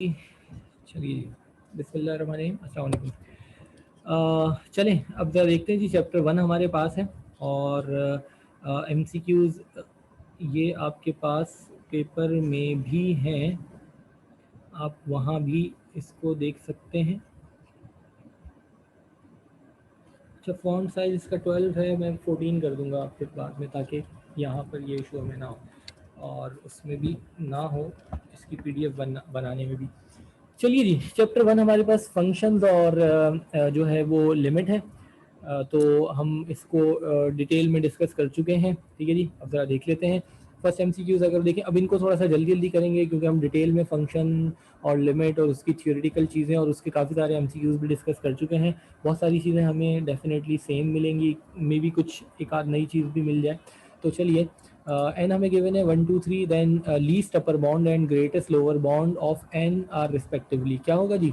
चलिए बिस्मिल्लाहिर्रहमानिर्रहीम, अस्सलाम वालेकुम। चलें अब ज़रा देखते हैं जी, चैप्टर 1 हमारे पास है और एमसीक्यूज़ ये आपके पास पेपर में भी हैं, आप वहाँ भी इसको देख सकते हैं। अच्छा, फ़ॉन्ट साइज़ इसका 12 है, मैं 14 कर दूंगा आपके बाद में, ताकि यहाँ पर ये इशू हमें ना हो और उसमें भी ना हो, इसकी पीडीएफ बनाने में भी। चलिए जी, चैप्टर 1 हमारे पास फंक्शंस और जो है वो लिमिट है। तो हम इसको डिटेल में डिस्कस कर चुके हैं, ठीक है जी। अब ज़रा देख लेते हैं फर्स्ट एमसीक्यूज़। अगर देखें, अब इनको थोड़ा सा जल्दी जल्दी करेंगे क्योंकि हम डिटेल में फंक्शन और लिमिट और उसकी थियोरेटिकल चीज़ें और उसके काफ़ी सारे एमसीक्यूज़ भी डिस्कस कर चुके हैं। बहुत सारी चीज़ें हमें डेफिनेटली सेम मिलेंगी, मे भी कुछ एक आध नई चीज़ भी मिल जाए। तो चलिए, एन हमें गिवन है 1 2 3, then least upper bound and greatest lower bound of N R respectively. क्या होगा जी?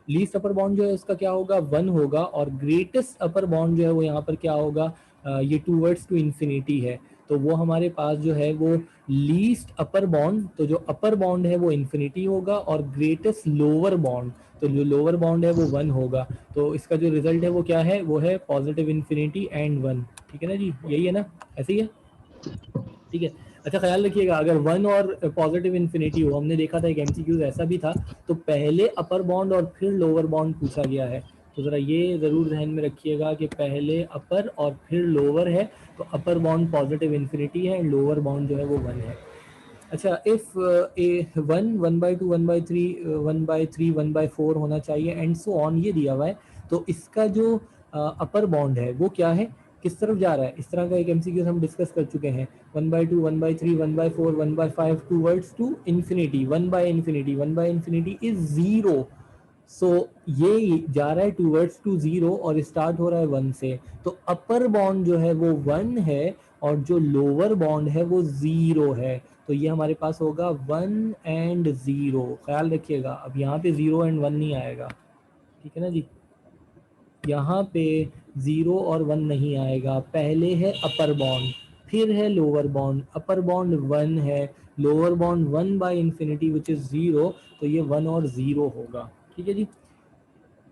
लीस्ट अपर बॉन्ड जो है उसका क्या होगा? 1 होगा, और ग्रेटेस्ट अपर बॉन्ड जो है वो यहाँ पर क्या होगा? ये टूवर्ड्स टू इन्फिनिटी है, तो वो हमारे पास जो है वो लीस्ट अपर बॉन्ड, तो जो अपर बॉन्ड है वो इन्फिनिटी होगा, और ग्रेटेस्ट लोअर बॉन्ड, तो जो लोअर बॉन्ड है वो 1 होगा। तो इसका जो रिजल्ट है वो क्या है? वो है पॉजिटिव इन्फिनिटी एंड 1। ठीक है ना जी, यही है ना, ऐसे ही है, ठीक है। अच्छा, ख्याल रखिएगा, अगर 1 और पॉजिटिव इन्फिनिटी हो, हमने देखा था एक एमसीक्यूज ऐसा भी था, तो पहले अपर बॉन्ड और फिर लोअर बॉन्ड पूछा गया है। तो ज़रा ये ज़रूर ध्यान में रखिएगा कि पहले अपर और फिर लोअर है, तो अपर बॉन्ड पॉजिटिव इन्फिनिटी है, लोअर बॉन्ड जो है वो 1 है। अच्छा, इफ़ ए 1 1/2 1/3 1/3 1/4 होना चाहिए एंड सो ऑन, ये दिया हुआ है। तो इसका जो अपर बॉन्ड है वो क्या है, किस तरफ जा रहा है? इस तरह का एक एमसीक्यू हम डिस्कस कर चुके हैं। 1/2 1/3 1/4 1/5 टूवर्ड्स टू इन्फिनिटी, 1/इन्फिनिटी इज 0। सो ये जा रहा है टूवर्ड्स टू 0 और स्टार्ट हो रहा है 1 से। तो अपर बॉन्ड जो है वो 1 है और जो लोअर बॉन्ड है वो 0 है। तो ये हमारे पास होगा 1 एंड 0। ख्याल रखिएगा, अब यहाँ पे 0 एंड 1 नहीं आएगा, ठीक है ना जी। यहाँ पे 0 और 1 नहीं आएगा, पहले है अपर बॉन्ड, फिर है लोअर बॉन्ड। अपर बॉन्ड 1 है, लोअर बॉन्ड 1/इन्फिनिटी विच इज 0, तो ये 1 और 0 होगा, ठीक है जी।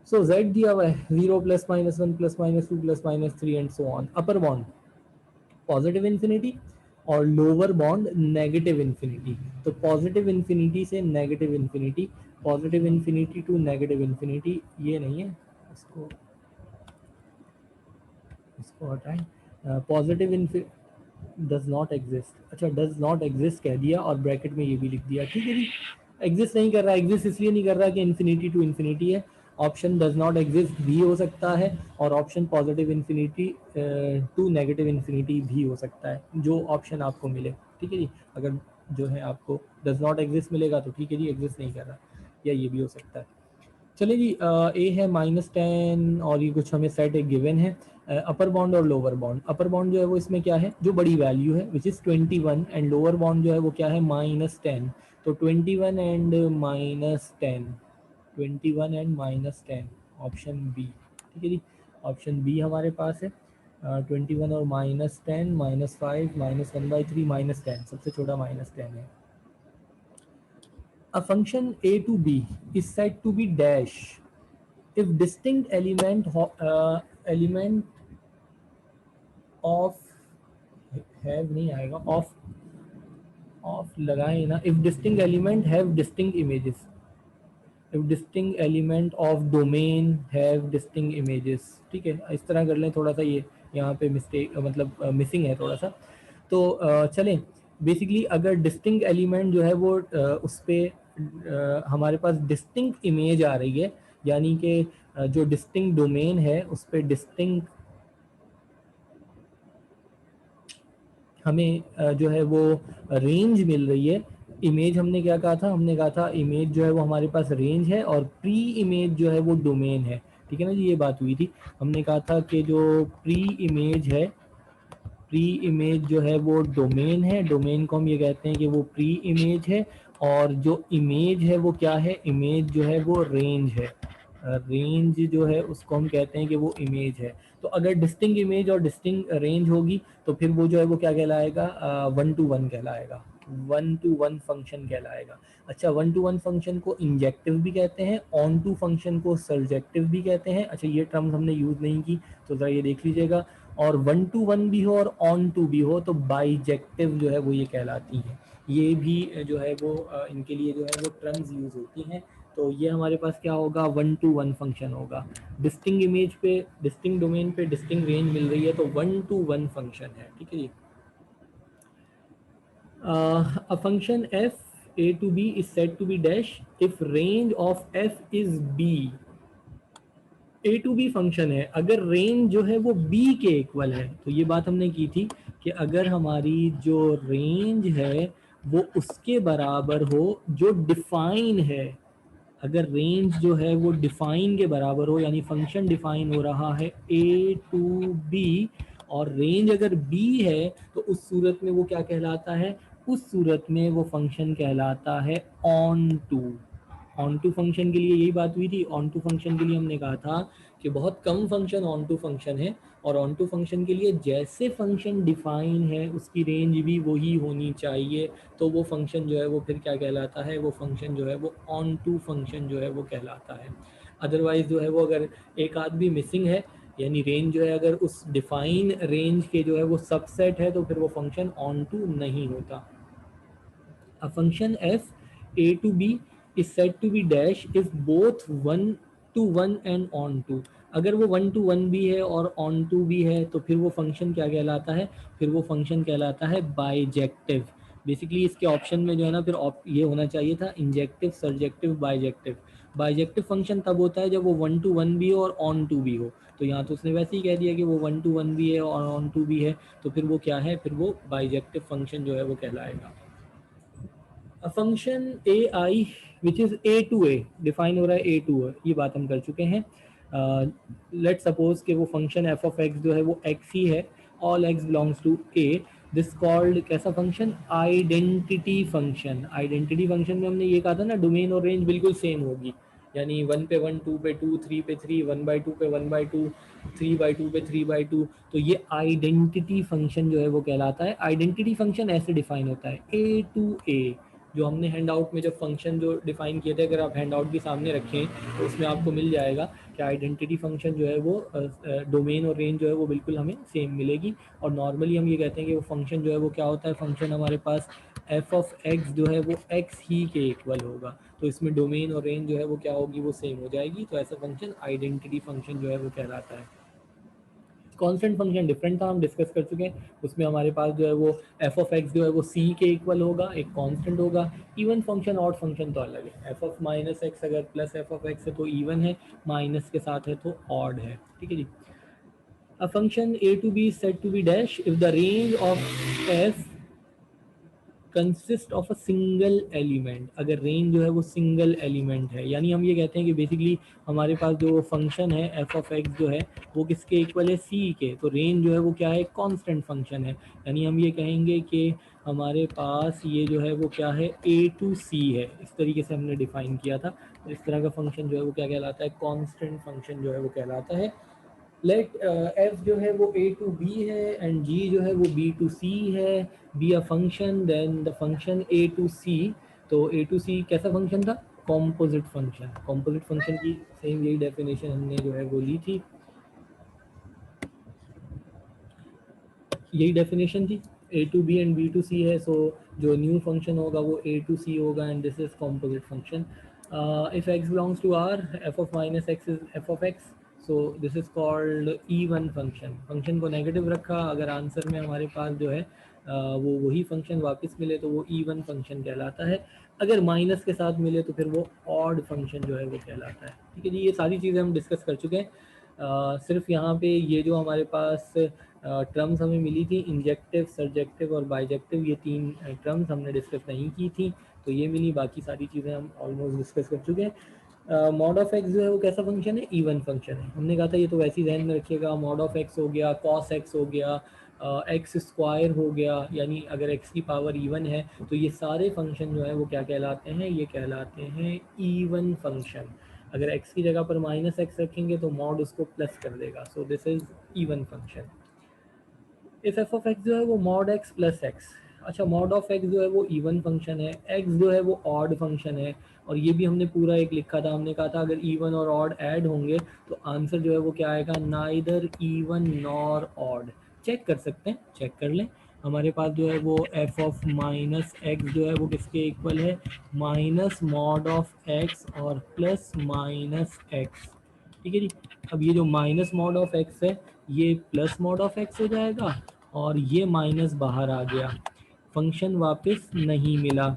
सो z दिया हुआ है 0 +- 1 +- 2 +- 3 and so on. Upper bound positive infinity और लोअर बॉन्ड नेगेटिव इन्फिनिटी। तो पॉजिटिव इन्फिनिटी से negative infinity, positive infinity to negative infinity, ये नहीं है, इसको इसको हटाएं। Positive does not exist. अच्छा, डज नॉट एग्जिस्ट कह दिया और ब्रैकेट में ये भी लिख दिया, ठीक है जी। एग्जिस्ट नहीं कर रहा, एग्जिस्ट इसलिए नहीं कर रहा कि इन्फिनिटी टू इन्फिनिटी है। ऑप्शन डज नॉट एग्जिस्ट भी हो सकता है, और option positive infinity to negative infinity भी हो सकता है, जो ऑप्शन आपको मिले, ठीक है जी। अगर जो है आपको डज नॉट एग्जिस्ट मिलेगा तो ठीक है जी, एग्जिस्ट नहीं कर रहा, या ये भी हो सकता है। चलिए जी, ए है -10 और ये कुछ हमें सेट एक गिवन है। अपर बॉन्ड और लोअर बॉन्ड, अपर बॉन्ड जो है वो इसमें क्या है, जो बड़ी वैल्यू है which is 21, and lower bond जो है वो क्या है, -10। तो 21 एंड -10, 21 एंड -10, ऑप्शन बी, ठीक है जी। ऑप्शन बी हमारे पास है। 21 और -10 -5 -1/3 -10, सबसे छोटा -10 है। A function a to b is said to be dash if distinct element of have नहीं आएगा, of लगाए ना, if distinct element have distinct images, if distinct element of domain have distinct images, ठीक है। इस तरह कर लें, थोड़ा सा ये यहाँ पे मिस्टेक मतलब मिसिंग है थोड़ा सा। तो चलें, बेसिकली अगर डिस्टिंक्ट एलिमेंट जो है वो उस पर हमारे पास डिस्टिंक्ट इमेज आ रही है, यानी कि जो डिस्टिंक्ट डोमेन है उस पर डिस्टिंक्ट हमें जो है वो रेंज मिल रही है। इमेज हमने क्या कहा था, हमने कहा था इमेज जो है वो हमारे पास रेंज है, और प्री इमेज जो है वो डोमेन है, ठीक है ना जी। ये बात हुई थी, हमने कहा था कि जो प्री इमेज है, प्री इमेज जो है वो डोमेन है, डोमेन को हम ये कहते हैं कि वो प्री इमेज है, और जो इमेज है वो क्या है, इमेज जो है वो रेंज है। रेंज जो है उसको हम कहते हैं कि वो इमेज है। तो अगर डिस्टिंक्ट इमेज और डिस्टिंक्ट रेंज होगी तो फिर वो जो है वो क्या कहलाएगा, 1 to 1 कहलाएगा, वन टू वन फंक्शन कहलाएगा। अच्छा, वन टू वन फंक्शन को इंजेक्टिव भी कहते हैं, ऑन टू फंक्शन को सर्जेक्टिव भी कहते हैं। अच्छा, ये टर्म्स हमने यूज़ नहीं की तो ज़रा ये देख लीजिएगा। और वन टू वन भी हो और ऑन टू भी हो तो बाइजेक्टिव जो है वो ये कहलाती हैं। ये भी जो है वो इनके लिए जो है वो टर्म्स यूज़ होती हैं। तो ये हमारे पास क्या होगा, वन टू वन फंक्शन होगा। डिस्टिंग इमेज पे, डिस्टिंग डोमेन पे डिस्टिंग रेंज मिल रही है तो वन टू वन फंक्शन है। ठीक है जी। A function f a to b is said to be dash if range of f is b। A to B function है, अगर रेंज जो है वो बी के इक्वल है। तो ये बात हमने की थी कि अगर हमारी जो रेंज है वो उसके बराबर हो जो डिफाइन है, अगर रेंज जो है वो डिफाइन के बराबर हो, यानी फंक्शन डिफाइन हो रहा है ए टू बी और रेंज अगर बी है, तो उस सूरत में वो क्या कहलाता है, उस सूरत में वो फंक्शन कहलाता है onto. Onto function के लिए यही बात हुई थी। ऑन टू फंक्शन के लिए हमने कहा था कि बहुत कम फंक्शन ऑन टू फंक्शन है, और ऑन टू फंक्शन के लिए जैसे फंक्शन डिफाइन है उसकी रेंज भी वही होनी चाहिए, तो वो फंक्शन जो है वो फिर क्या कहलाता है, वो फंक्शन जो है वो ऑन टू फंक्शन जो है वो कहलाता है। अदरवाइज जो है वो अगर एक आध भी मिसिंग है, यानी रेंज जो है अगर उस डिफाइन रेंज के जो है वो सबसेट है, तो फिर वो फंक्शन ऑन टू नहीं होता। A function f a to b is said to be dash if both 1 to 1 and on to। अगर वो 1 to 1 भी है और on to भी है तो फिर वो फंक्शन क्या कहलाता है, फिर वो फंक्शन कहलाता है बाइजेक्टिव। बेसिकली इसके ऑप्शन में जो है ना फिर ये होना चाहिए था injective, surjective, bijective. Bijective function तब होता है जब वो 1 to 1 भी हो और ऑन टू भी हो। तो यहाँ तो उसने वैसे ही कह दिया कि वो 1 to 1 भी है और ऑन टू भी है, तो फिर वो क्या है, फिर वो बाइजेक्टिव फंक्शन जो है वो कहलाएगा। A function ai which is a to a define हो रहा है a to a, ये बात हम कर चुके हैं। लेट सपोज कि वो फंक्शन f of x जो है वो x ही है, all x belongs to a। This called कैसा function, identity function. Identity function में हमने ये कहा था ना डोमेन और रेंज बिल्कुल सेम होगी, यानी 1 पे 1, 2 पे 2, 3 पे 3, 1/2 पे 1/2, 3/2 पे 3/2। तो ये आइडेंटिटी फंक्शन जो है वो कहलाता है। आइडेंटिटी फंक्शन ऐसे डिफाइन होता है ए टू ए, जो हमने हैंड आउट में जब फंक्शन जो डिफाइन किए थे, अगर आप हैंड आउट भी सामने रखें तो उसमें आपको मिल जाएगा कि आइडेंटिटी फंक्शन जो है वो डोमेन और रेंज जो है वो बिल्कुल हमें सेम मिलेगी। और नॉर्मली हम ये कहते हैं कि वो फंक्शन जो है वो क्या होता है, फंक्शन हमारे पास एफ ऑफ एक्स जो है वो एक्स ही के इक्वल होगा, तो इसमें डोमेन और रेंज जो है वो क्या होगी, वो सेम हो जाएगी। तो ऐसा फंक्शन आइडेंटिटी फंक्शन जो है वो कहलाता है। कांस्टेंट फंक्शन डिफरेंट था, हम डिस्कस कर चुके हैं। उसमें हमारे पास जो है वो एफ ऑफ एक्स जो है वो सी के इक्वल होगा, एक कांस्टेंट होगा। इवन फंक्शन ऑड फंक्शन तो अलग है। एफ ऑफ माइनस एक्स अगर प्लस एफ ऑफ एक्स है तो इवन है, माइनस के साथ है तो ऑड है। ठीक है जी। A function A to B said to be dash if the range of F consist of a single element. अगर रेंज जो है वो सिंगल एलिमेंट है, यानी हम ये कहते हैं कि बेसिकली हमारे पास जो फंक्शन है एफ ऑफ एक्स जो है वो किसके इक्वल है, सी के। तो रेंज जो है वो क्या है, कांस्टेंट फंक्शन है। यानी हम ये कहेंगे कि हमारे पास ये जो है वो क्या है, ए टू सी है। इस तरीके से हमने डिफाइन किया था। तो इस तरह का फंक्शन जो है वो क्या कहलाता है, कांस्टेंट फंक्शन जो है वो कहलाता है। लेट एफ जो है वो ए टू बी है एंड जी जो है वो बी टू सी है, be a function then the function A to C. तो ए टू सी कैसा फंक्शन था, कॉम्पोजिट फंक्शन। कॉम्पोजिट फंक्शन की सेम यही डेफिनेशन हमने जो है वो ली थी, यही डेफिनेशन थी। A to B and B to C है, सो जो न्यू फंक्शन होगा वो ए टू सी होगा and this is composite function. If x belongs to R, f of minus x is f of x, so this is called even function. Function को negative रखा, अगर answer में हमारे पास जो है वो वही फंक्शन वापस मिले तो वो इवन फंक्शन कहलाता है। अगर माइनस के साथ मिले तो फिर वो ऑड फंक्शन जो है वो कहलाता है। ठीक है जी, ये सारी चीज़ें हम डिस्कस कर चुके हैं। सिर्फ यहाँ पे ये जो हमारे पास टर्म्स हमें मिली थी, इंजेक्टिव, सर्जेक्टिव और बाइजेक्टिव, ये तीन टर्म्स हमने डिस्कस नहीं की थी, तो ये मिली। बाकी सारी चीज़ें हम ऑलमोस्ट डिस्कस कर चुके हैं। मॉड ऑफ एक्स जो है वो कैसा फंक्शन है, इवन फंक्शन है। हमने कहा था ये तो वैसे ही ध्यान में रखिएगा, मॉड ऑफ एक्स हो गया, कॉस एक्स हो गया, एक्स स्क्वायर हो गया, यानी अगर एक्स की पावर इवन है तो ये सारे फंक्शन जो है वो क्या कहलाते हैं, ये कहलाते हैं इवन फंक्शन। अगर x की जगह पर माइनस एक्स रखेंगे तो मॉड उसको प्लस कर देगा, सो this is even function. If F of x जो है वो मॉड एक्स प्लस एक्स, अच्छा, मॉड ऑफ एक्स जो है वो इवन फंक्शन है, एक्स जो है वो ऑड फंक्शन है, और ये भी हमने पूरा एक लिखा था, हमने कहा था अगर इवन और ऑड ऐड होंगे तो आंसर जो है वो क्या आएगा, neither even nor odd. Check कर सकते हैं, चेक कर लें। हमारे पास जो है वो एफ ऑफ माइनस एक्स जो है वो किसके इक्वल है, माइनस मॉड ऑफ एक्स और प्लस माइनस एक्स। ठीक है जी। अब ये जो माइनस मॉड ऑफ एक्स है ये प्लस मॉड ऑफ एक्स हो जाएगा, और ये माइनस बाहर आ गया, फंक्शन वापस नहीं मिला।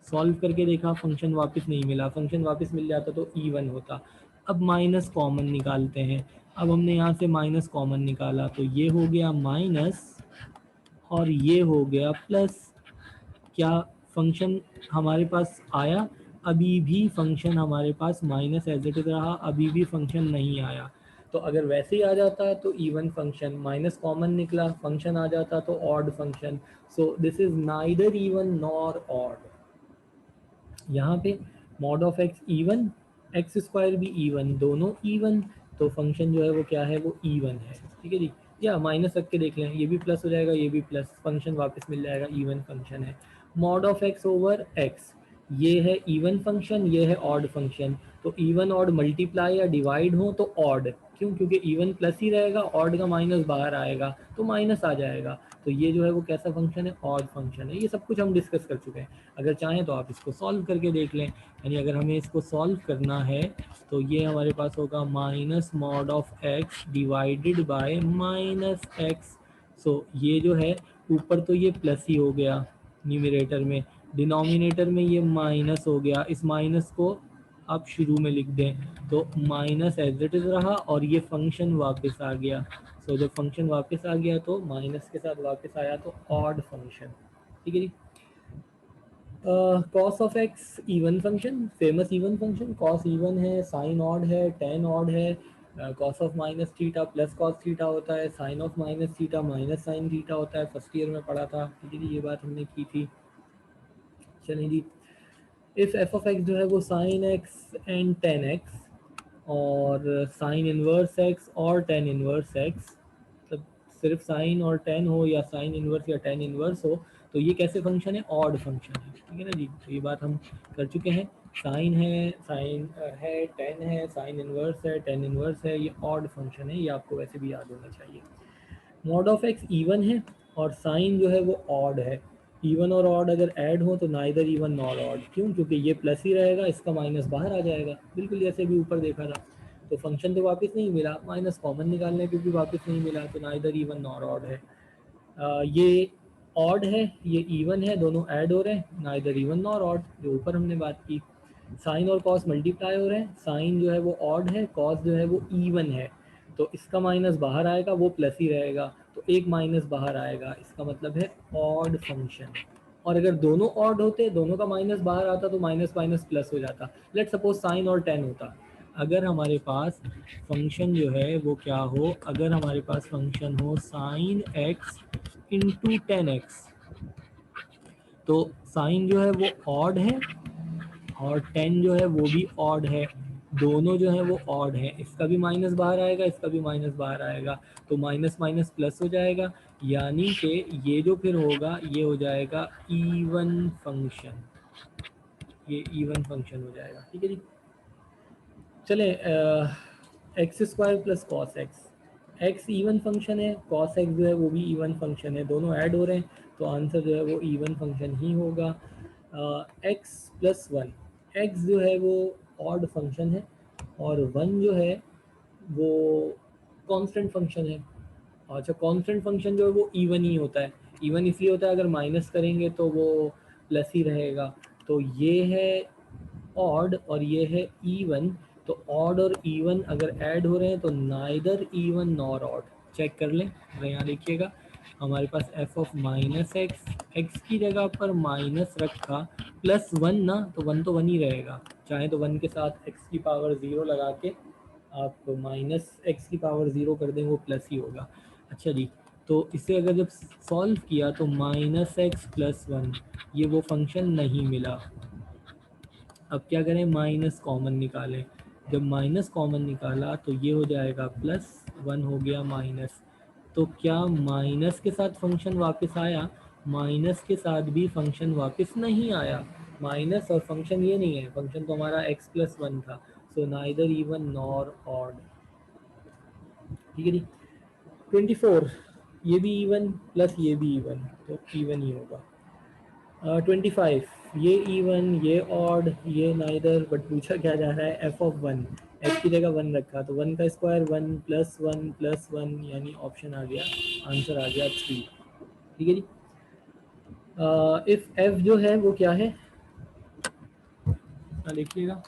सॉल्व करके देखा, फंक्शन वापस नहीं मिला, फंक्शन वापस मिल जाता तो इवन होता। अब माइनस कॉमन निकालते हैं। अब हमने यहाँ से माइनस कॉमन निकाला तो ये हो गया माइनस और ये हो गया प्लस। क्या फंक्शन हमारे पास आया, अभी भी फंक्शन हमारे पास माइनस एज इट इज रहा, अभी भी फंक्शन नहीं आया। तो अगर वैसे ही आ जाता तो इवन फंक्शन, माइनस कॉमन निकला, फंक्शन आ जाता तो odd function. So this is neither even nor odd. यहाँ पे mod of x even, x square भी इवन, दोनों इवन, तो फंक्शन जो है वो क्या है, वो इवन है। ठीक है जी। या माइनस रख के देख लें, ये भी प्लस हो जाएगा, ये भी प्लस, फंक्शन वापस मिल जाएगा, इवन फंक्शन है। Mod of x over x, ये है इवन फंक्शन, ये है ऑड फंक्शन। तो इवन ऑड मल्टीप्लाई या डिवाइड हो तो ऑड, क्यों, क्योंकि इवन प्लस ही रहेगा, ऑड का माइनस बाहर आएगा तो माइनस आ जाएगा। तो ये जो है वो कैसा फंक्शन है, ऑड फंक्शन है। ये सब कुछ हम डिस्कस कर चुके हैं। अगर चाहें तो आप इसको सॉल्व करके देख लें, यानी अगर हमें इसको सॉल्व करना है तो ये हमारे पास होगा minus mod of x divided by minus x. So ये जो है ऊपर तो ये प्लस ही हो गया न्यूमरेटर में, डिनोमिनेटर में ये माइनस हो गया, इस माइनस को आप शुरू में लिख दें तो माइनस एज इट इज रहा, और ये फंक्शन वापस आ गया। सो जब फंक्शन वापस आ गया तो माइनस के साथ वापस आया तो ऑड फंक्शन। ठीक है जी। Cos of x even function, famous even function, cos even है, साइन ऑड है, टेन ऑड है। Cos of minus theta plus cos theta होता है, sine of minus theta minus sine theta होता है, फर्स्ट ईयर में पढ़ा था। ठीक है जी, ये बात हमने की थी। चलिए जी। इफ एफ ऑफ एक्स जो है वो sine x and ten x, और साइन इनवर्स एक्स और टेन इनवर्स एक्स, मतलब सिर्फ साइन और टेन हो या साइन इनवर्स या टेन इनवर्स हो, तो ये कैसे फंक्शन है, ऑड फंक्शन है। ठीक है ना जी। तो ये बात हम कर चुके हैं। साइन है, साइन है, टेन है, साइन इनवर्स है, टेन इनवर्स है, ये ऑड फंक्शन है, ये आपको वैसे भी याद होना चाहिए। मॉड ऑफ एक्स इवन है और साइन जो है वो ऑड है। इवन और ऑड अगर ऐड हो तो नाइदर इवन नॉर ऑड, क्यों, क्योंकि ये प्लस ही रहेगा, इसका माइनस बाहर आ जाएगा, बिल्कुल जैसे भी ऊपर देखा था। तो फंक्शन तो वापस नहीं मिला, माइनस कॉमन निकालने क्योंकि वापस नहीं मिला, तो नाइदर इवन नॉर ऑड है। ये ऑड है, ये इवन है, दोनों ऐड हो रहे हैं, नाइदर इवन नॉर ऑड, जो ऊपर हमने बात की। साइन और कॉस मल्टीप्लाई हो रहे हैं, साइन जो है वो ऑड है, कॉस जो है वो इवन है, तो इसका माइनस बाहर आएगा, वो प्लस ही रहेगा, तो एक माइनस बाहर आएगा, इसका मतलब है ऑड फंक्शन। और अगर दोनों ऑड होते, दोनों का माइनस बाहर आता तो माइनस माइनस प्लस हो जाता। लेट सपोज साइन और टेन होता, अगर हमारे पास फंक्शन जो है वो क्या हो, अगर हमारे पास फंक्शन हो sine x into ten x, तो साइन जो है वो ऑड है और टेन जो है वो भी ऑड है, दोनों जो है वो ऑड है, इसका भी माइनस बाहर आएगा, इसका भी माइनस बाहर आएगा, तो माइनस माइनस प्लस हो जाएगा, यानी कि ये जो फिर होगा ये हो जाएगा इवन फंक्शन, ये इवन फंक्शन हो जाएगा। ठीक है जी। चले, x square plus cos x, x even function है, कॉस एक्स जो है वो भी इवन फंक्शन है, दोनों ऐड हो रहे हैं, तो आंसर जो है वो इवन फंक्शन ही होगा। एक्स प्लस वन, एक्स जो है वो ऑड फंक्शन है और वन जो है वो कांस्टेंट फंक्शन है। अच्छा, कांस्टेंट फंक्शन जो है वो इवन ही होता है, इवन इसलिए होता है अगर माइनस करेंगे तो वो प्लस ही रहेगा। तो ये है ऑड और ये है इवन, तो ऑड और इवन अगर ऐड हो रहे हैं तो neither even nor odd. Check कर लें, अगर यहाँ देखिएगा हमारे पास F of minus x, x की जगह पर माइनस रखा, प्लस वन ना, तो वन तो वन ही रहेगा, चाहे तो वन के साथ एक्स की पावर ज़ीरो लगा के आप माइनस एक्स की पावर ज़ीरो कर दें, वो प्लस ही होगा। अच्छा जी। तो इसे अगर जब सॉल्व किया तो माइनस एक्स प्लस वन, ये वो फंक्शन नहीं मिला। अब क्या करें, माइनस कॉमन निकालें, जब माइनस कॉमन निकाला तो ये हो जाएगा प्लस वन हो गया माइनस, तो क्या माइनस के साथ फंक्शन वापस आया, माइनस के साथ भी फंक्शन वापस नहीं आया। माइनस और फंक्शन ये नहीं है, फंक्शन तो हमारा x प्लस वन था, so neither even nor odd. ठीक है जी। 24, ये भी इवन प्लस ये भी इवन, तो इवन ही होगा। 25, ये इवन ये ऑड ये नाइदर, बट पूछा क्या जा रहा है, एफ ऑफ वन, एफ की जगह वन रखा तो वन का स्क्वायर वन प्लस वन, यानी ऑप्शन आ गया, आंसर आ गया 3। ठीक है जी। इफ एफ जो है वो क्या है, देखिएगा,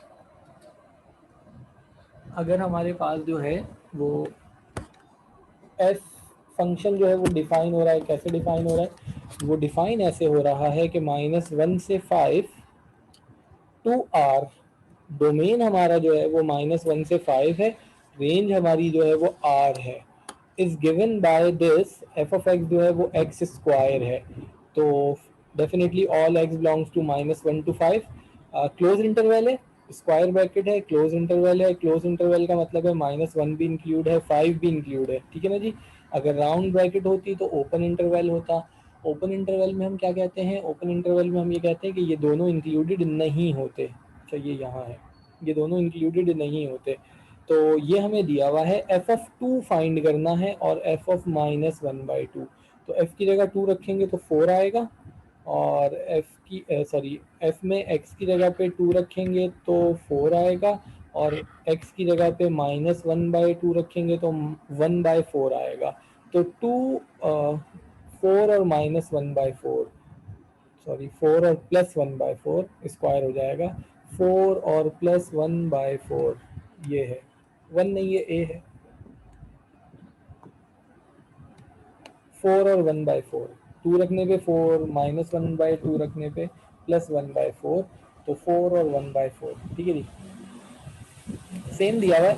अगर हमारे पास जो है वो एफ फंक्शन जो है वो डिफाइन हो रहा है, कैसे डिफाइन हो रहा है, वो डिफाइन ऐसे हो रहा है कि -1 से 5 टू आर, डोमेन हमारा जो है वो -1 से 5 है, रेंज हमारी जो है वो आर है, is given by this f of x जो है वो एक्स स्क्वायर है। तो definitely all x belongs to -1 to 5, close interval है, स्क्वायर ब्रैकेट है, क्लोज इंटरवल है, क्लोज इंटरवल का मतलब है -1 भी इंक्लूड है, 5 भी इंक्लूड है। ठीक है ना जी। अगर राउंड ब्रैकेट होती तो ओपन इंटरवल होता। ओपन इंटरवल में हम क्या कहते हैं, ओपन इंटरवल में हम ये कहते हैं कि ये दोनों इंक्लूडेड नहीं होते। अच्छा ये यहाँ है, ये दोनों इंक्लूडेड नहीं होते। तो ये हमें दिया हुआ है एफ ऑफ टू फाइंड करना है और एफ ऑफ -1/2। तो एफ की जगह 2 रखेंगे तो 4 आएगा, और एफ की सॉरी एफ में एक्स की जगह पे 2 रखेंगे तो 4 आएगा, और एक्स की जगह पे -1/2 रखेंगे तो 1/4 आएगा। तो 2 4 और -1/4, सॉरी 4 और +1/4 स्क्वायर हो जाएगा, 4 और +1/4, ये है 1 नहीं, ये ए है, 4 और 1/4, 2 रखने पे 4, -1/2 रखने पे +1/4, तो 4 और 1/4। ठीक है जी। सेम दिया हुआ है,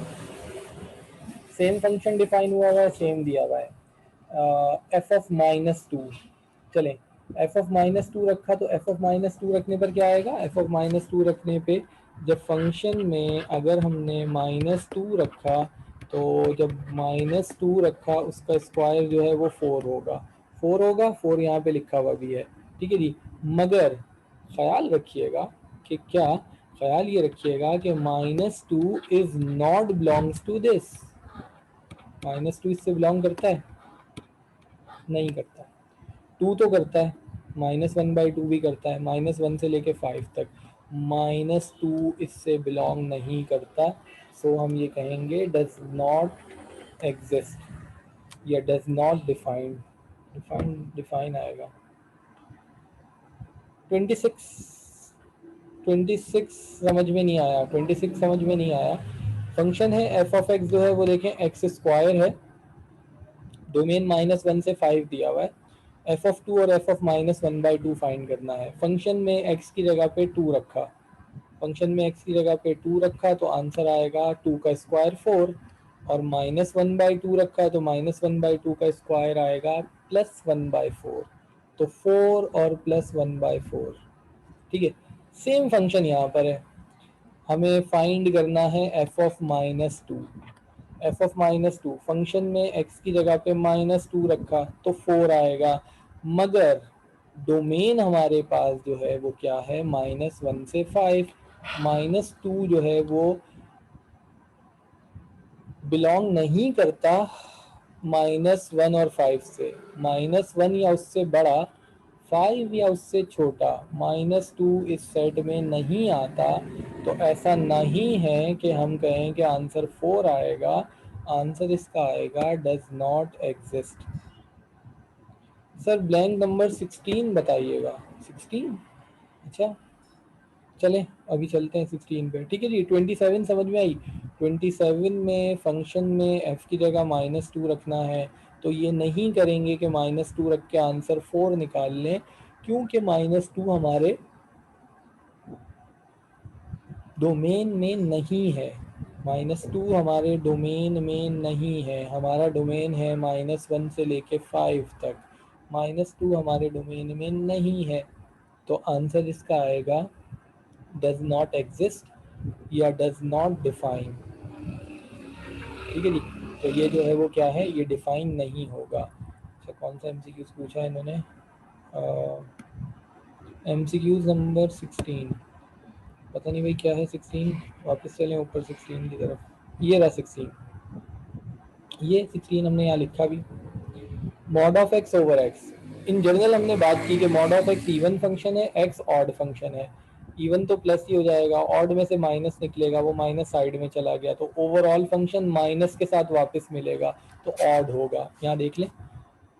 सेम फंक्शन डिफाइन हुआ हुआ है, सेम दिया हुआ है। एफ ऑफ -2, चलें, एफ ऑफ -2 रखा तो एफ ऑफ -2 रखने पर क्या आएगा, एफ ऑफ -2 रखने पे जब फंक्शन में अगर हमने -2 रखा, तो जब -2 रखा उसका स्क्वायर जो है वो 4 होगा, 4 होगा, 4 यहाँ पे लिखा हुआ भी है। ठीक है जी। मगर ख्याल रखिएगा कि क्या, ख्याल ये रखिएगा कि -2 is not belongs to this, -2 इससे बिलोंग करता है, नहीं करता। 2 तो करता है, -1/2 भी करता है, -1 से लेके 5 तक, -2 इससे बिलोंग नहीं करता। सो हम ये कहेंगे डज नॉट एग्जिस्ट या डज नॉट डिफाइन, डिफाइन आएगा। 26, 26 समझ में नहीं आया, 26 समझ में नहीं आया। फंक्शन है एफ ऑफ एक्स जो है वो देखें एक्स स्क्वायर है, डोमेन -1 से 5 दिया हुआ है, एफ ऑफ 2 और एफ ऑफ -1/2 फाइंड करना है। फंक्शन में एक्स की जगह पे 2 रखा, फंक्शन में एक्स की जगह पे 2 रखा तो आंसर आएगा 2 का स्क्वायर 4, और -1/2 रखा तो -1/2 का स्क्वायर आएगा +1/4, तो 4 और +1/4। ठीक है। सेम फंक्शन यहाँ पर है, हमें फाइंड करना है F of -2। F of -2 function में एक्स की जगह पे -2 रखा तो 4 आएगा, मगर डोमेन हमारे पास जो है वो क्या है, -1 से 5, -2 जो है वो बिलोंग नहीं करता -1 और 5 से, -1 या उससे बड़ा, 5 या उससे छोटा, -2 इस सेट में नहीं आता। तो ऐसा नहीं है कि हम कहें कि आंसर 4 आएगा, आंसर इसका आएगा does not exist. Sir blank number 16 बताइएगा, 16, अच्छा चलें अभी चलते हैं 16 पे। ठीक है जी। 27 समझ में आई, 27 में फंक्शन में एफ की जगह -2 रखना है, तो ये नहीं करेंगे कि -2 रख के आंसर 4 निकाल लें, क्योंकि -2 हमारे डोमेन में नहीं है, -2 हमारे डोमेन में नहीं है, हमारा डोमेन है -1 से लेके 5 तक, -2 हमारे डोमेन में नहीं है, तो आंसर इसका आएगा डज नॉट एग्जिस्ट या डज नॉट डिफाइन। ठीक है जी। तो ये जो है वो क्या है, ये डिफाइन नहीं होगा। अच्छा कौन सा एमसीक्यूज पूछा है इन्होंने, MCQs नंबर 16, पता नहीं भाई क्या है 16, वापस चलें ऊपर 16 की तरफ, ये रहा 16, ये 16 हमने यहाँ लिखा भी, mod of x over x. In general हमने बात की कि mod of x even function है, एक्स ऑड फंक्शन है। इवन तो प्लस ही हो जाएगा, ऑड में से माइनस निकलेगा, वो माइनस साइड में चला गया तो ओवरऑल फंक्शन माइनस के साथ वापस मिलेगा तो ऑड होगा। यहाँ देख लें,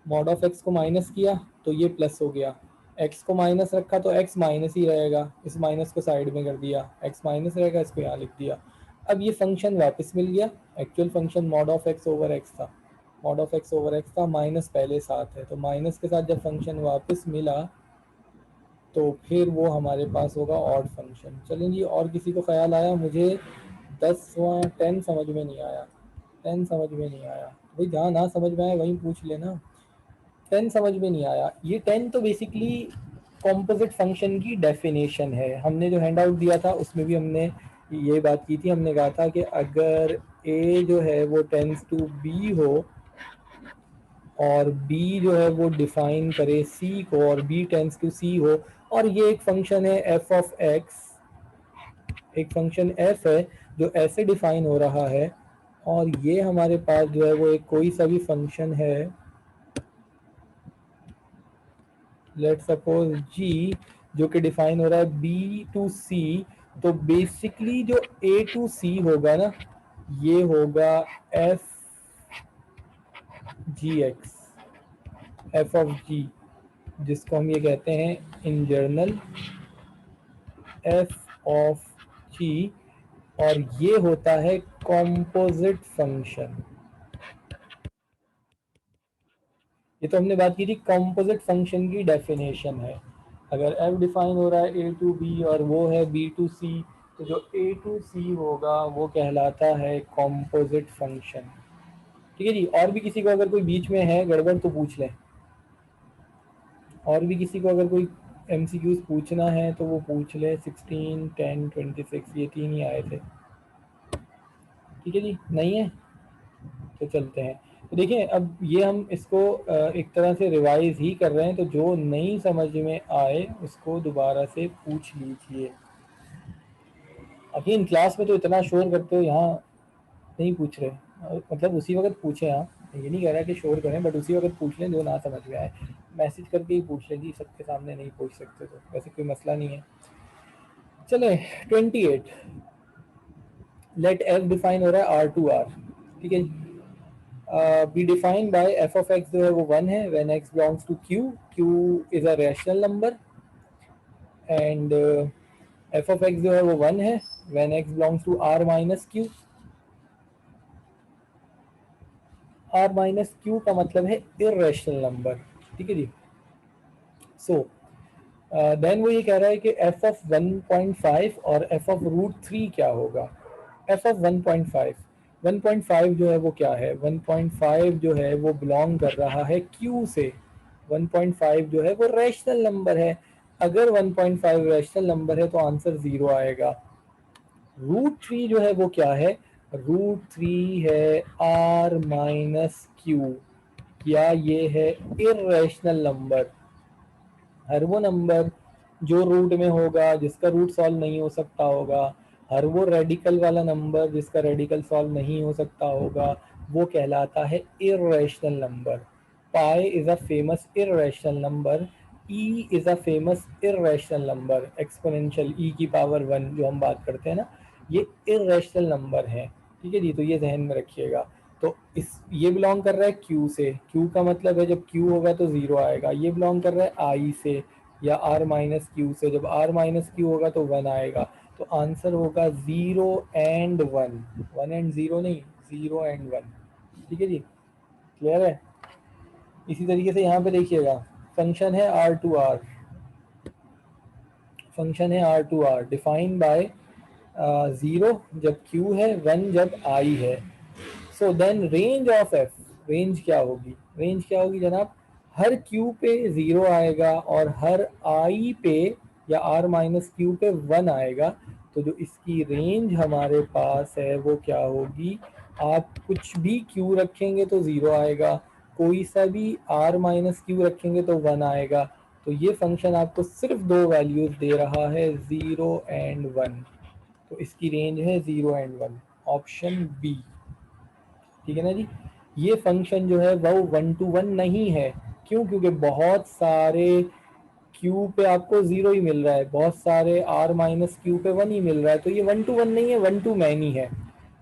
मॉड ऑफ एक्स को माइनस किया तो ये प्लस हो गया, एक्स को माइनस रखा तो एक्स माइनस ही रहेगा, इस माइनस को साइड में कर दिया, एक्स माइनस रहेगा, इसको यहाँ लिख दिया। अब ये फंक्शन वापस मिल गया, actual function mod of x over x था, mod of x over x था, माइनस पहले साथ है तो माइनस के साथ जब फंक्शन वापस मिला तो फिर वो हमारे पास होगा ऑड फंक्शन। चलें जी, और किसी को ख्याल आया? मुझे 10 समझ में नहीं आया, 10 समझ में नहीं आया भाई, जहाँ ना समझ में आया वहीं पूछ लेना। 10 समझ में नहीं आया, ये 10 तो बेसिकली कॉम्पोजिट फंक्शन की डेफिनेशन है। हमने जो हैंड आउट दिया था उसमें भी हमने ये बात की थी, हमने कहा था कि अगर a जो है वो टेंस टू b हो और b जो है वो डिफाइन करे c को और b टेंस टू c हो, और ये एक फंक्शन है f ऑफ x, एक फंक्शन f है जो ऐसे डिफाइन हो रहा है, और ये हमारे पास जो है वो एक कोई सा भी फंक्शन है, लेट सपोज g, जो कि डिफाइन हो रहा है b टू c, तो बेसिकली जो a टू c होगा ना, ये होगा f g x, f of g, जिसको हम ये कहते हैं in general f of g, और ये होता है कॉम्पोजिट फंक्शन। ये तो हमने बात की थी कॉम्पोजिट फंक्शन की डेफिनेशन है। अगर f डिफाइन हो रहा है a टू b और वो है b टू c, तो जो a टू c होगा वो कहलाता है कॉम्पोजिट फंक्शन। ठीक है जी, और भी किसी को अगर कोई बीच में है गड़बड़ तो पूछ लें, और भी किसी को अगर कोई MCQs पूछना है तो वो पूछ ले। 16, 10, 26 ये 3 ही आए थे। ठीक है जी, नहीं है तो चलते हैं। तो देखिए, अब ये हम इसको एक तरह से रिवाइज ही कर रहे हैं, तो जो नहीं समझ में आए उसको दोबारा से पूछ लीजिए। अगेन क्लास में तो इतना शोर करते हो, यहाँ नहीं पूछ रहे, मतलब उसी वक्त पूछें आप, ये नहीं कह रहा कि शोर करें, बट उसी वक्त पूछ लें जो ना समझ में आए, मैसेज करके ही पूछ लें जी, सबके सामने नहीं पूछ सकते तो वैसे कोई मसला नहीं है। चले 28, लेट एफ डिफाइन हो रहा है आर टू आर। ठीक है, B defined by f of x जो है वो 1 है when x belongs to Q, Q is a rational number, and f of x जो है वो 1 है when x belongs to R minus Q. R minus Q का मतलब है इरेशनल नंबर। ठीक है जी, सो देन वो ये कह रहा है कि एफ ऑफ 1.5 और एफ ऑफ रूट 3 क्या होगा। एफ ऑफ 1.5, 1.5 जो है वो क्या है, 1.5 जो है वो बिलोंग कर रहा है क्यू से, 1.5 जो है वो रैशनल नंबर है। अगर 1.5 रैशनल नंबर है तो आंसर 0 आएगा। रूट 3 जो है वो क्या है, रूट 3 है आर माइनस क्यू, या ये है इरेशनल नंबर। हर वो नंबर जो रूट में होगा जिसका रूट सॉल्व नहीं हो सकता होगा, हर वो रेडिकल वाला नंबर जिसका रेडिकल सॉल्व नहीं हो सकता होगा, वो कहलाता है irrational number. Pi is a famous irrational number, e is a famous irrational number, exponential e की पावर 1 जो हम बात करते हैं ना, ये इरेशनल नंबर है। ठीक है जी, तो ये जहन में रखिएगा। तो इस ये बिलोंग कर रहा है Q से, Q का मतलब है जब Q होगा तो 0 आएगा। ये बिलोंग कर रहा है I से या R माइनस क्यू से, जब R माइनस क्यू होगा तो 1 आएगा। तो आंसर होगा 0 एंड 1, 1 एंड 0 नहीं, 0 एंड 1। ठीक है जी, क्लियर है। इसी तरीके से यहाँ पे देखिएगा, फंक्शन है R2R, फंक्शन है R2R डिफाइन बाय 0 जब Q है, 1 जब I है। So then range of f, range क्या होगी, रेंज क्या होगी जनाब, हर क्यू पे 0 आएगा और हर आई पे या आर माइनस क्यू पे 1 आएगा। तो जो इसकी रेंज हमारे पास है वो क्या होगी, आप कुछ भी क्यू रखेंगे तो 0 आएगा, कोई सा भी आर माइनस क्यू रखेंगे तो 1 आएगा। तो ये फंक्शन आपको सिर्फ दो वैल्यूज दे रहा है 0 एंड 1, तो इसकी रेंज है 0 एंड 1, ऑप्शन बी। ठीक है ना जी। ये फंक्शन जो है वो 1 to 1 नहीं है, क्यों? क्योंकि बहुत सारे क्यू पे आपको 0 ही मिल रहा है, बहुत सारे r माइनस क्यू पे 1 ही मिल रहा है, तो ये 1 to 1 नहीं है, 1 to मैनी है।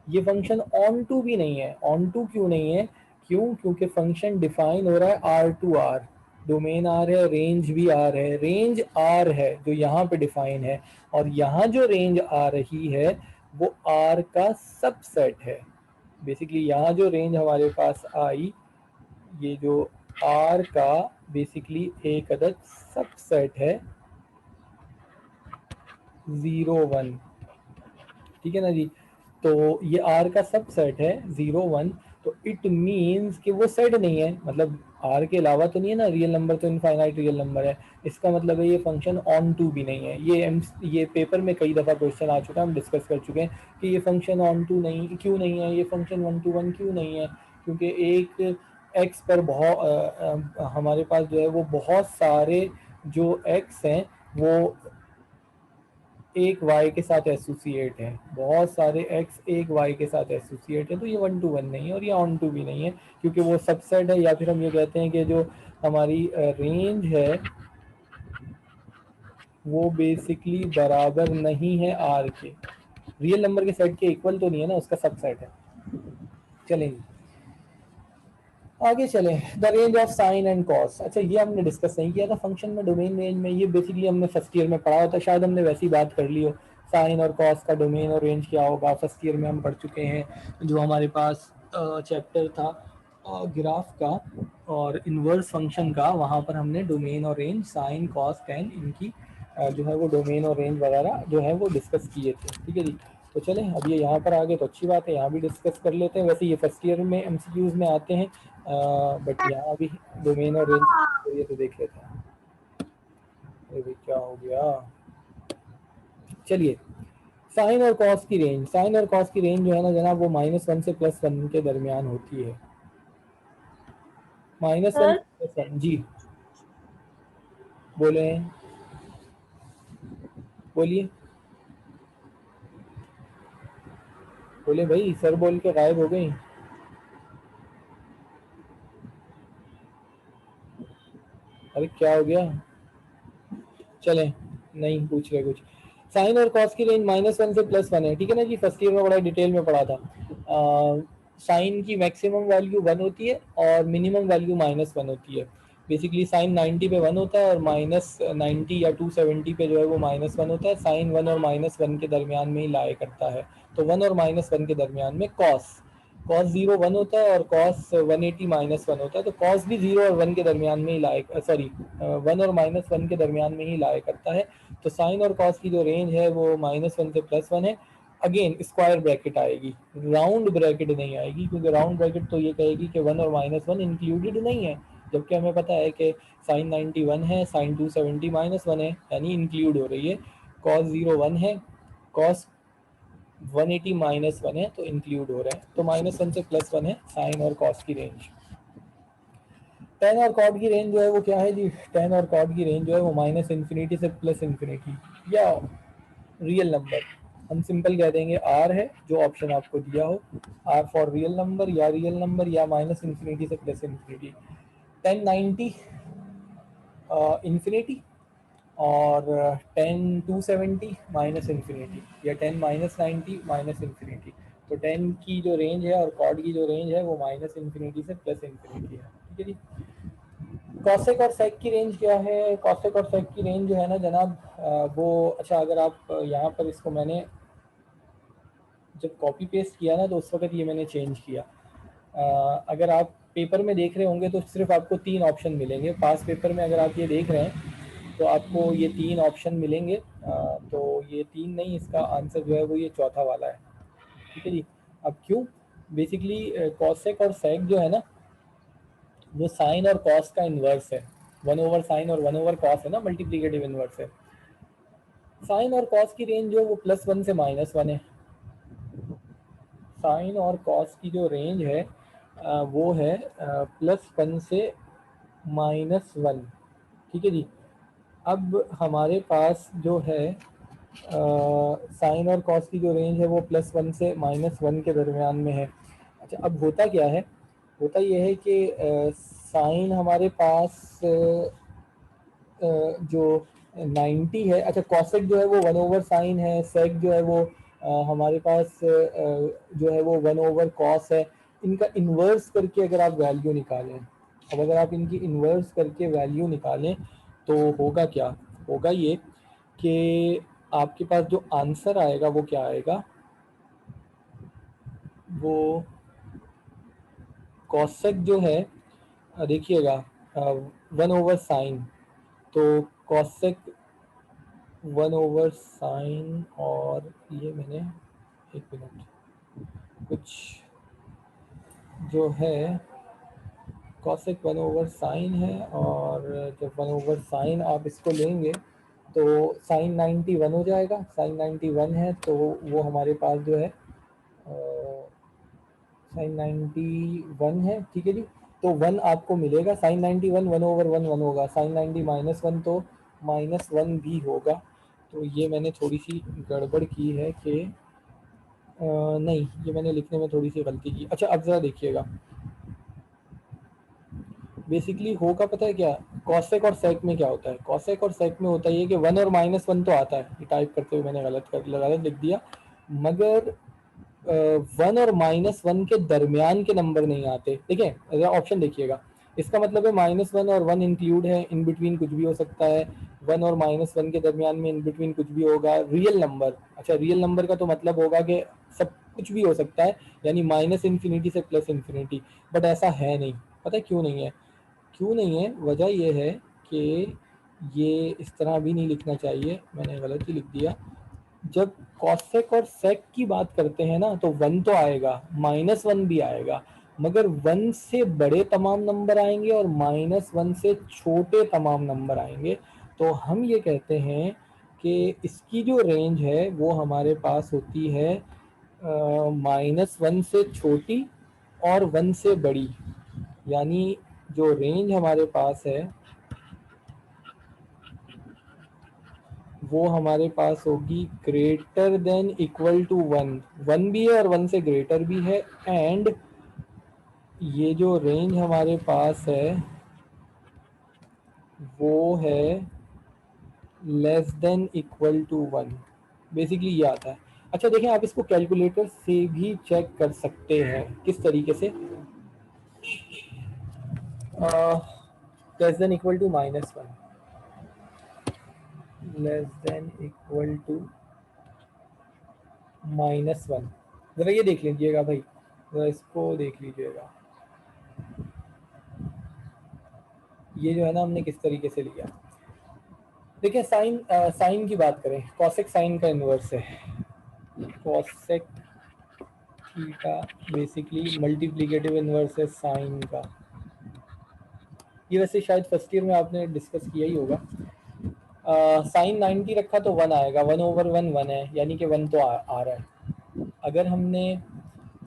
ये फंक्शन ऑन टू भी नहीं है। ऑन टू क्यों नहीं है? क्यों? क्योंकि फंक्शन डिफाइन हो रहा है R to R, domain R है, रेंज भी आर है, रेंज आर है जो यहाँ पे डिफाइन है, और यहाँ जो रेंज आ रही है वो आर का सबसेट है। बेसिकली यहाँ जो रेंज हमारे पास आई, ये जो आर का बेसिकली एक अदद सबसेट है 0 1। ठीक है ना जी। तो ये आर का सबसेट है 0 1, तो इट मींस कि वो सेट नहीं है, मतलब आर के अलावा तो नहीं है ना, रियल नंबर तो इनफाइनाइट रियल नंबर है। इसका मतलब है ये फंक्शन ऑन टू भी नहीं है। ये पेपर में कई दफ़ा क्वेश्चन आ चुका है, हम डिस्कस कर चुके हैं कि ये फंक्शन ऑन टू नहीं क्यों नहीं है, ये फंक्शन 1 to 1 क्यों नहीं है। क्योंकि एक एक्स पर बहुत हमारे पास जो है वो बहुत सारे जो एक्स हैं वो एक वाई के साथ एसोसिएट है, बहुत सारे एक्स एक वाई के साथ एसोसिएट है, तो ये 1 to 1 नहीं है और ये ऑन टू भी नहीं है, क्योंकि वो सबसेट है। या फिर हम ये कहते हैं कि जो हमारी रेंज है वो बेसिकली बराबर नहीं है आर के, रियल नंबर के सेट के इक्वल तो नहीं है ना, उसका सबसेट है। चलेंगे आगे चले। The range of sine and cos, अच्छा ये हमने डिस्कस नहीं किया था फंक्शन में, डोमेन रेंज में। ये बेसिकली हमने फर्स्ट ईयर में पढ़ा होता, शायद हमने वैसी बात कर ली हो। साइन और कॉस का डोमेन और रेंज क्या होगा, फर्स्ट ईयर में हम पढ़ चुके हैं। जो हमारे पास चैप्टर था ग्राफ का और इन्वर्स फंक्शन का, वहाँ पर हमने डोमेन और रेंज, साइन कॉस टेन, इनकी जो है वो डोमेन और रेंज वगैरह जो है वो डिस्कस किए थे। ठीक है जी। तो चलें अब ये यहाँ पर आ गए तो अच्छी बात है, यहाँ भी डिस्कस कर लेते हैं। वैसे ये फर्स्ट ईयर में एमसीक्यूज में आते हैं, बट यहाँ भी डोमेन और रेंज ये तो देख लेते हैं। अरे क्या हो गया? चलिए, साइन और कॉस की रेंज, साइन और कॉस की रेंज जो है ना जनाब वो -1 से +1 के दरमियान होती है। -1 से सर +1 जी, बोले, बोलिए, बोले भाई, सर बोल के गायब हो गई। अरे क्या हो गया? चलें, नहीं पूछ रहे कुछ। साइन और कॉस की रेंज -1 से +1 है। ठीक है ना जी, फर्स्ट ईयर में बड़ा डिटेल में पढ़ा था। साइन की मैक्सिमम वैल्यू 1 होती है और मिनिमम वैल्यू -1 होती है। बेसिकली साइन 90 पे 1 होता है और -90 या 270 पे जो है वो -1 होता है। साइन 1 और -1 के दरमियान में ही लाया करता है, तो 1 और -1 के दरमियान में कॉस, कॉस 0 1 होता है और कॉस 180 -1 होता है, तो कॉस भी 0 और 1 के दरमियान में ही लाया, सॉरी 1 और -1 के दरमियान में ही लाया करता है। तो साइन और कॉस की जो रेंज है वो -1 से +1 है। अगेन स्क्वायर ब्रैकेट आएगी, राउंड ब्रैकेट नहीं आएगी, क्योंकि राउंड ब्रैकेट तो ये कहेगी कि 1 और -1 इंक्लूडेड नहीं है, जबकि हमें पता है कि साइन 91 है, साइन 270 -1 है, यानी इंक्लूड हो रही है। कॉस 0 1 है, कॉस 180 -1 है, तो इंक्लूड हो रहा है। तो -1 से +1 है साइन और कॉस की रेंज। टेन और कॉट की रेंज जो है वो क्या है जी? टेन और कॉट की रेंज जो है वो -∞ से +∞, या रियल नंबर, हम सिंपल कह देंगे आर है, जो ऑप्शन आपको दिया हो, आर फॉर रियल नंबर या रियल नंबर या -∞ से +∞। 1090 इंफिनिटी और 10 270 -∞, या 10 -90 -∞। तो 10 की जो रेंज है और कॉड की जो रेंज है वो -∞ से +∞ है। ठीक है जी। कॉसेक और सेक की रेंज क्या है? कॉसेक और सेक की रेंज जो है ना जनाब वो, अच्छा अगर आप यहाँ पर इसको मैंने जब कॉपी पेस्ट किया ना तो उस वक्त ये मैंने चेंज किया। अगर आप पेपर में देख रहे होंगे तो सिर्फ आपको 3 ऑप्शन मिलेंगे। पास पेपर में अगर आप ये देख रहे हैं तो आपको ये 3 ऑप्शन मिलेंगे। तो ये 3 नहीं, इसका आंसर जो है वो ये चौथा वाला है। ठीक है जी। अब क्यों? बेसिकली कॉसेक और सेक जो है ना वो साइन और कॉस का इन्वर्स है। 1/sin और 1/cos है ना, मल्टीप्लीकेटिव इन्वर्स है। साइन और कॉस की रेंज जो वो +1 से -1 है। साइन और कॉस की जो रेंज है वो है +1 से -1। ठीक है जी। अब हमारे पास जो है साइन और कॉस की जो रेंज है वो +1 से -1 के दरमियान में है। अच्छा, अब होता क्या है, होता ये है कि साइन हमारे पास जो 90 है, अच्छा कॉसेक जो है वो 1/sin है, सेक जो है वो हमारे पास जो है वो 1/cos है। इनका इन्वर्स करके अगर आप वैल्यू निकालें, अब अगर आप इनकी इन्वर्स करके वैल्यू निकालें तो होगा क्या, होगा ये कि आपके पास जो आंसर आएगा वो क्या आएगा, वो कॉसेक जो है देखिएगा 1/sin, तो कॉसेक 1/sin, और ये मैंने एक मिनट कुछ जो है कॉसेक 1/sin है, और जब 1/sin आप इसको लेंगे तो साइन 91 हो जाएगा। साइन 91 है तो वो हमारे पास जो है साइन 91 है, ठीक है जी। तो 1 आपको मिलेगा, साइन 91 1/1 1 होगा, साइन 90 -1 तो -1 भी होगा। तो ये मैंने थोड़ी सी गड़बड़ की है कि नहीं, ये मैंने लिखने में थोड़ी सी गलती की। अच्छा, अब ज़रा देखिएगा, बेसिकली होगा पता है क्या, कॉसेक और सेक में क्या होता है, कॉसेक और सेक में होता है कि 1 और -1 तो आता है, ये टाइप करते हुए मैंने गलत लिख दिया, मगर 1 और -1 के दरमियान के नंबर नहीं आते। देखिए ऑप्शन देखिएगा, इसका मतलब है -1 और 1 इंक्लूड है, इन बिटवीन कुछ भी हो सकता है, 1 और -1 के दरमियान में इन बिटवीन कुछ भी होगा, रियल नंबर। अच्छा, रियल नंबर का तो मतलब होगा कि सब कुछ भी हो सकता है, यानी -इंफिनिटी से +इंफिनिटी, बट ऐसा है नहीं। पता है क्यों नहीं है, क्यों नहीं है, वजह यह है कि ये इस तरह भी नहीं लिखना चाहिए, मैंने गलत ही लिख दिया। जब कॉसेक और सेक की बात करते हैं ना तो 1 तो आएगा, -1 भी आएगा, मगर 1 से बड़े तमाम नंबर आएंगे और -1 से छोटे तमाम नंबर आएंगे। तो हम ये कहते हैं कि इसकी जो रेंज है वो हमारे पास होती है -1 से छोटी और 1 से बड़ी, यानी जो रेंज हमारे पास है वो हमारे पास होगी ग्रेटर देन इक्वल टू 1, 1 भी है और 1 से ग्रेटर भी है, एंड ये जो रेंज हमारे पास है वो है less than equal to 1, basically ये आता है। अच्छा देखें, आप इसको कैलकुलेटर से भी चेक कर सकते हैं, किस तरीके से, less than equal to -1, less than equal to -1, जरा ये देख लीजिएगा भाई, जरा इसको देख लीजिएगा, ये जो है ना हमने किस तरीके से लिया। देखिए साइन की बात करें, कॉसेक साइन का इन्वर्स है, cosec theta basically multiplicative inverse है साइन का। ये वैसे शायद फर्स्ट ईयर में आपने डिस्कस किया ही होगा। साइन 90 रखा तो 1 आएगा, 1/1 1 है, यानी कि 1 तो आ रहा है। अगर हमने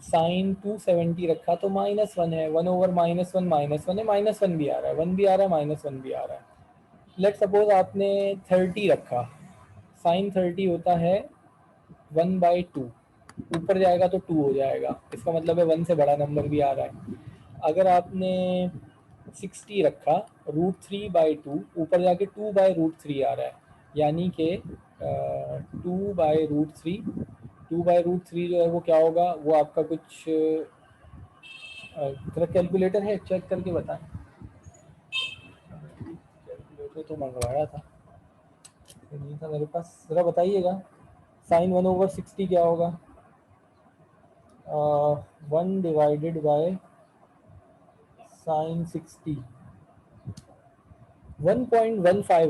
साइन 270 रखा तो -1 है, 1/-1 -1 है, -1 भी आ रहा है, 1 भी आ रहा है, -1 भी आ रहा है। लेट सपोज आपने 30 रखा, साइन 30 होता है 1/2, ऊपर जाएगा तो 2 हो जाएगा, इसका मतलब है 1 से बड़ा नंबर भी आ रहा है। अगर आपने 60 रखा, √3/2, ऊपर जाके 2/√3 आ रहा है, यानी कि 2/√3, 2/√3 जो है वो क्या होगा, वो आपका कुछ थोड़ा कैलकुलेटर है, चेक करके बताएं, कैलकुलेटर तो मंगवाया था, नहीं था मेरे पास, ज़रा बताइएगा, साइन 1/60 क्या होगा, 1 डिवाइडेड बाय साइन 60, 1.15